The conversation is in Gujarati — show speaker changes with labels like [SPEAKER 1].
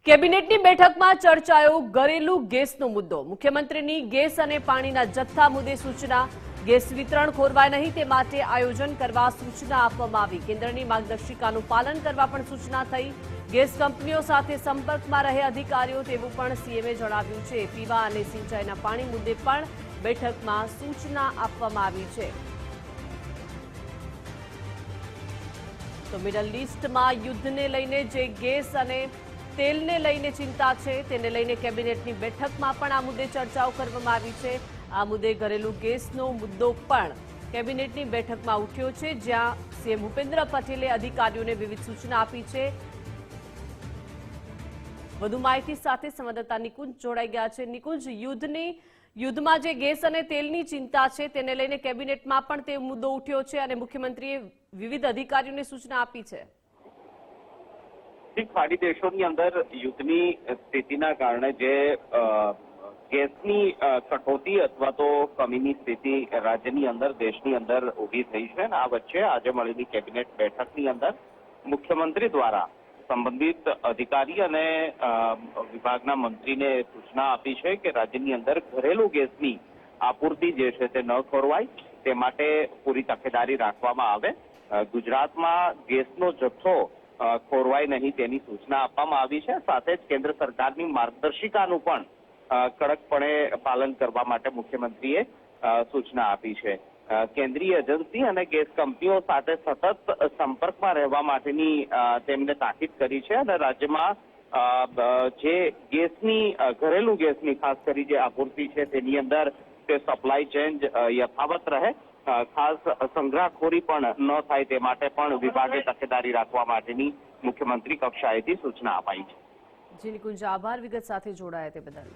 [SPEAKER 1] કેબિનેટની બેઠકમાં ચર્ચાયો ઘરેલુ ગેસનો મુદ્દો। મુખ્યમંત્રીની ગેસ અને પાણીના જથ્થા મુદ્દે સૂચના। ગેસ વિતરણ ખોરવાય નહીં તે માટે આયોજન કરવા સૂચના આપવામાં આવી। કેન્દ્રની માર્ગદર્શિકાનું પાલન કરવા પણ સૂચના થઈ। ગેસ કંપનીઓ સાથે સંપર્કમાં રહે અધિકારીઓ તેવું પણ સીએમએ જણાવ્યું છે। પીવા અને સિંચાઈના પાણી મુદ્દે પણ બેઠકમાં સૂચના આપવામાં આવી છે। તો મિડલ ઈસ્ટમાં યુદ્ધને લઈને જે ગેસ અને તેલને લઈને ચિંતા છે તેને લઈને કેબિનેટની બેઠકમાં પણ આ મુદ્દે ચર્ચાઓ કરવામાં આવી છે। આ મુદ્દે ઘરેલુ ગેસનો મુદ્દો પણ કેબિનેટની બેઠકમાં ઉઠ્યો છે, જ્યાં સીએમ ભૂપેન્દ્ર પટેલે અધિકારીઓને વિવિધ સૂચના આપી છે। વધુ માહિતી સાથે સંવાદદાતા નિકુંજ જોડાઈ ગયા છે। નિકુંજ, યુદ્ધમાં જે ગેસ અને તેલની ચિંતા છે તેને લઈને કેબિનેટમાં પણ તે મુદ્દો ઉઠ્યો છે અને મુખ્યમંત્રીએ વિવિધ અધિકારીઓને સૂચના આપી છે।
[SPEAKER 2] ખાડી દેશોની અંદર યુદ્ધની સ્થિતિના કારણે જે ગેસની કટોતી અથવા તો કમીની સ્થિતિ રાજ્યની અંદર દેશની અંદર ઊભી થઈ છે અને આ વચ્ચે આજે મળેલી કેબિનેટ બેઠકની અંદર મુખ્યમંત્રી દ્વારા સંબંધિત અધિકારી અને વિભાગના મંત્રીને સૂચના આપી છે કે રાજ્યની અંદર ઘરેલુ ગેસની આપૂર્તિ જે છે તે ન ખોરવાય તે માટે પૂરી તકેદારી રાખવામાં આવે। ગુજરાતમાં ગેસનો જથ્થો ખોરવાય નહીં તેની સૂચના આપવામાં આવી છે। સાથે જ કેન્દ્ર સરકારની માર્ગદર્શિકાનું પણ કડકપણે પાલન કરવા માટે મુખ્યમંત્રીએ સૂચના આપી છે। કેન્દ્રીય એજન્સી અને ગેસ કંપનીઓ સાથે સતત સંપર્કમાં રહેવા માટેની તેમને તાકીદ કરી છે અને રાજ્યમાં જે ગેસની ઘરેલુ ગેસની ખાસ કરી જે આપૂર્તિ છે તેની અંદર તે સપ્લાય ચેન યથાવત રહે, ખાસ સંગ્રહખોરી પણ ન થાય તે માટે પણ વિભાગે તકેદારી રાખવા માટેની મુખ્યમંત્રી કક્ષાએથી સૂચના અપાઈ છે।
[SPEAKER 1] જી નિકુંજ, આભાર વિગત સાથે જોડાયા તે બદલ।